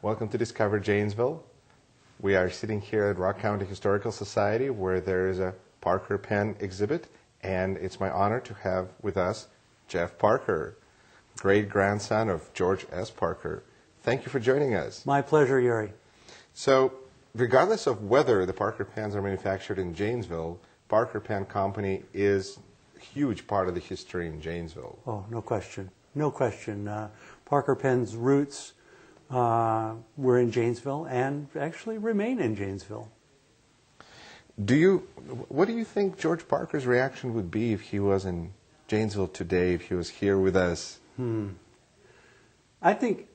Welcome to Discover Janesville. We are sitting here at Rock County Historical Society where there is a Parker pen exhibit, and it's my honor to have with us Jeff Parker, great-grandson of George S. Parker. Thank you for joining us. My pleasure, Yuri. So, regardless of whether the Parker pens are manufactured in Janesville, Parker Pen Company is a huge part of the history in Janesville. Oh, no question. No question. Parker Pen's roots were in Janesville and actually remain in Janesville. What do you think George Parker's reaction would be if he was in Janesville today, if he was here with us? I think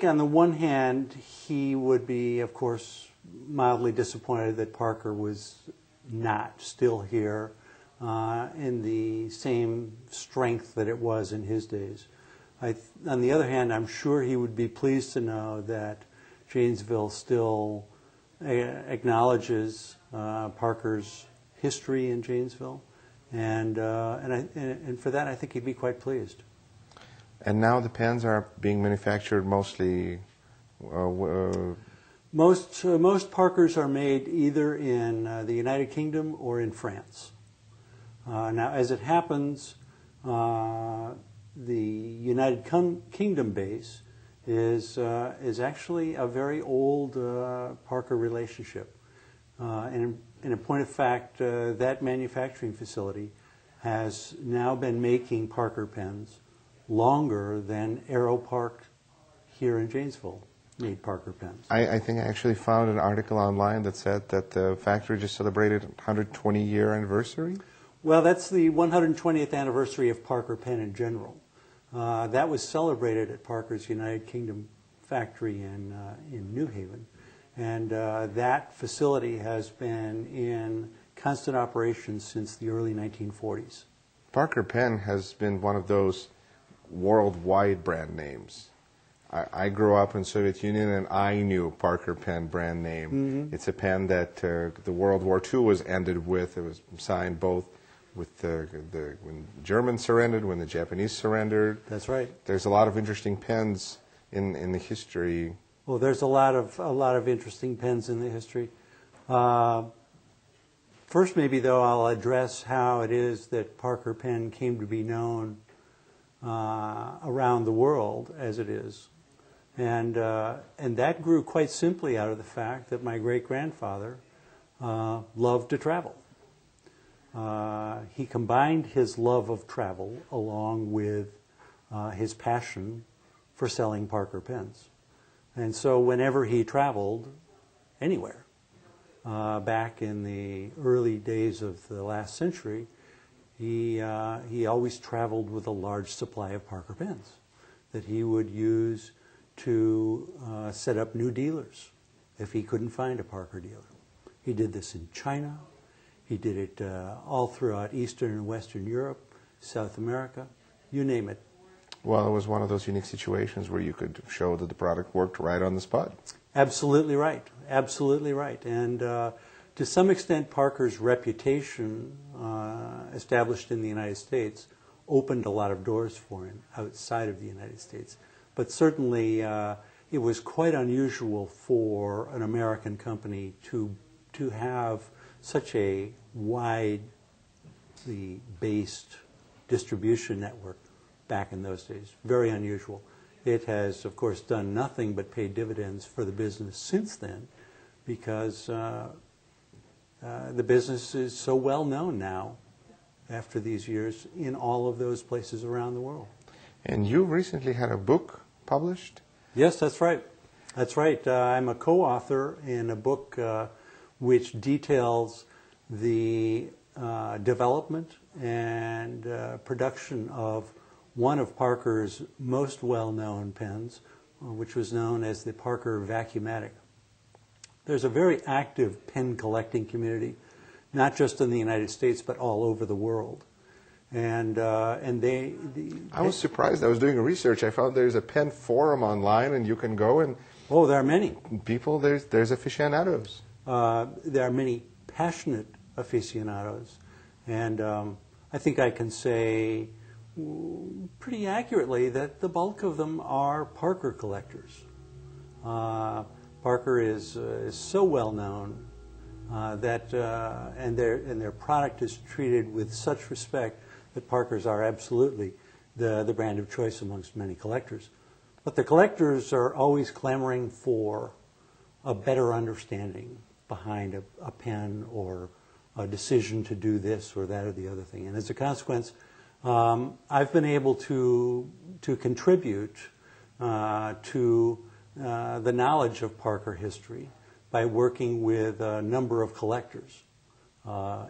on the one hand, he would be, of course, mildly disappointed that Parker was not still here in the same strength that it was in his days. On the other hand, I'm sure he would be pleased to know that Janesville still acknowledges Parker's history in Janesville, and for that I think he'd be quite pleased. And now the pens are being manufactured mostly. Most Parkers are made either in the United Kingdom or in France. Now, as it happens, the United Kingdom base is actually a very old Parker relationship. And in a point of fact, that manufacturing facility has now been making Parker pens longer than Aero Park here in Janesville made Parker pens. I think I actually found an article online that said that the factory just celebrated 120-year anniversary. Well, that's the 120th anniversary of Parker Pen in general. That was celebrated at Parker's United Kingdom factory in New Haven. And that facility has been in constant operation since the early 1940s. Parker Pen has been one of those worldwide brand names. I grew up in Soviet Union and I knew Parker Pen brand name. Mm-hmm. It's a pen that the World War II was ended with. It was signed both with when Germans surrendered, when the Japanese surrendered. That's right. There's a lot of interesting pens in the history. Well, there's a lot of interesting pens in the history. First, maybe though, I'll address how it is that Parker Pen came to be known around the world as it is, and that grew quite simply out of the fact that my great-grandfather loved to travel. He combined his love of travel along with his passion for selling Parker pens. And so whenever he traveled anywhere, back in the early days of the last century, he always traveled with a large supply of Parker pens that he would use to set up new dealers if he couldn't find a Parker dealer. He did this in China. He did it all throughout Eastern and Western Europe, South America, you name it. Well, it was one of those unique situations where you could show that the product worked right on the spot. Absolutely right. Absolutely right. And to some extent, Parker's reputation, established in the United States, opened a lot of doors for him outside of the United States. But certainly, it was quite unusual for an American company to have such a widely based distribution network back in those days. Very unusual. It has, of course, done nothing but pay dividends for the business since then, because the business is so well known now, after these years, in all of those places around the world. And you recently had a book published? Yes, that's right. That's right. I'm a co-author in a book which details the development and production of one of Parker's most well-known pens, which was known as the Parker Vacuumatic. There's a very active pen collecting community, not just in the United States, but all over the world. And I was surprised. I was doing research. I found there's a pen forum online, and you can go and... Oh, there are many. People, there's aficionados. There are many passionate aficionados. And I think I can say pretty accurately that the bulk of them are Parker collectors. Parker is so well known that and their product is treated with such respect that Parkers are absolutely the brand of choice amongst many collectors. But the collectors are always clamoring for a better understanding behind a pen or a decision to do this or that or the other thing. And as a consequence, I've been able to contribute to the knowledge of Parker history by working with a number of collectors,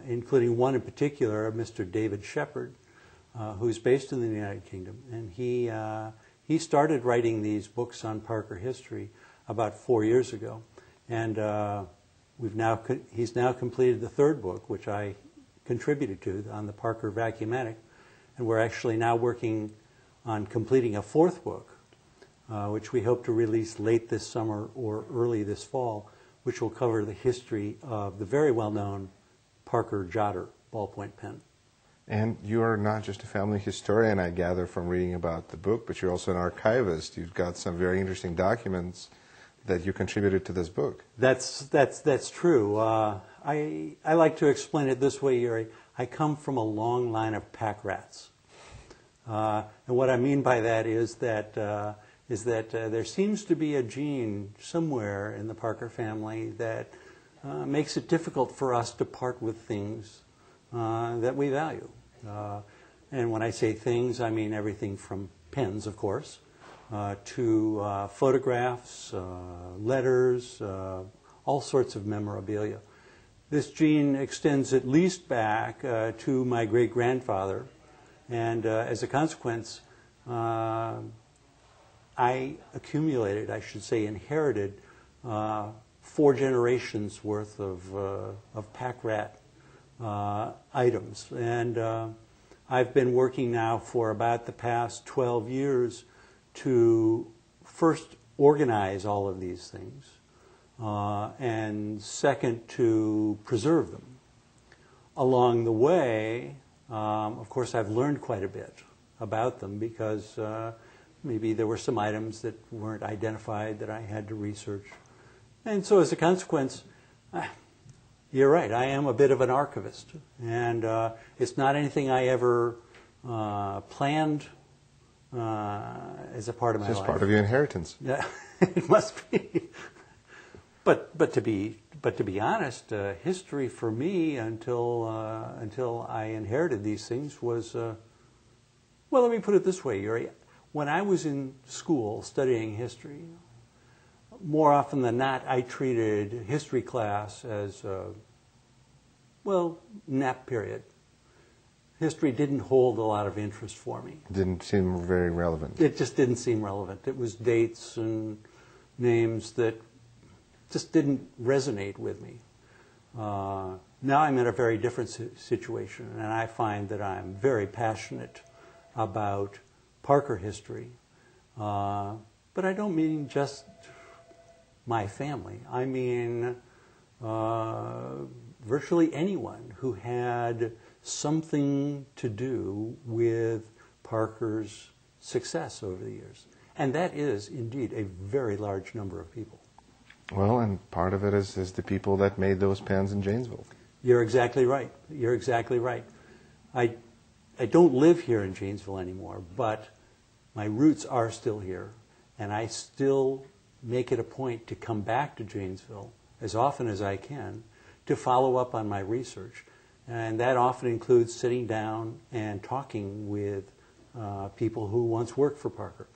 including one in particular, Mr. David Shepard, who's based in the United Kingdom. And he started writing these books on Parker history about 4 years ago. And he's now completed the third book, which I contributed to, on the Parker Vacuumatic. And we're actually now working on completing a fourth book, which we hope to release late this summer or early this fall, which will cover the history of the very well-known Parker Jotter ballpoint pen. And you are not just a family historian, I gather from reading about the book, but you're also an archivist. You've got some very interesting documents that you contributed to this book. That's true. I like to explain it this way, Yuri. I come from a long line of pack rats. And what I mean by that is that there seems to be a gene somewhere in the Parker family that makes it difficult for us to part with things that we value. And when I say things, I mean everything from pens, of course, to photographs, letters, all sorts of memorabilia. This gene extends at least back to my great-grandfather, and as a consequence, I inherited 4 generations worth of pack rat items. And I've been working now for about the past 12 years to first organize all of these things, and second, to preserve them. Along the way, of course, I've learned quite a bit about them because maybe there were some items that weren't identified that I had to research. And so as a consequence, you're right, I am a bit of an archivist. And it's not anything I ever planned as a part of my life. It's just part of your inheritance. Yeah, it must be. But to be honest, history for me until I inherited these things was well. Let me put it this way, Yuri. When I was in school studying history, more often than not, I treated history class as nap period. History didn't hold a lot of interest for me. Didn't seem very relevant. It just didn't seem relevant. It was dates and names that just didn't resonate with me. Now I'm in a very different situation, and I find that I'm very passionate about Parker history. But I don't mean just my family. I mean virtually anyone who had something to do with Parker's success over the years. And that is indeed a very large number of people. Well, and part of it is the people that made those pens in Janesville. You're exactly right. You're exactly right. I don't live here in Janesville anymore, but my roots are still here, and I still make it a point to come back to Janesville as often as I can to follow up on my research. And that often includes sitting down and talking with people who once worked for Parker.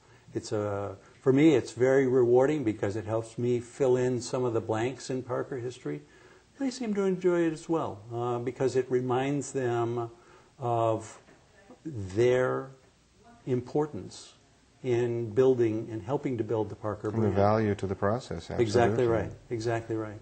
For me, it's very rewarding because it helps me fill in some of the blanks in Parker history. They seem to enjoy it as well because it reminds them of their importance in building and helping to build the Parker brand. And the value to the process, absolutely. Exactly right. Exactly right.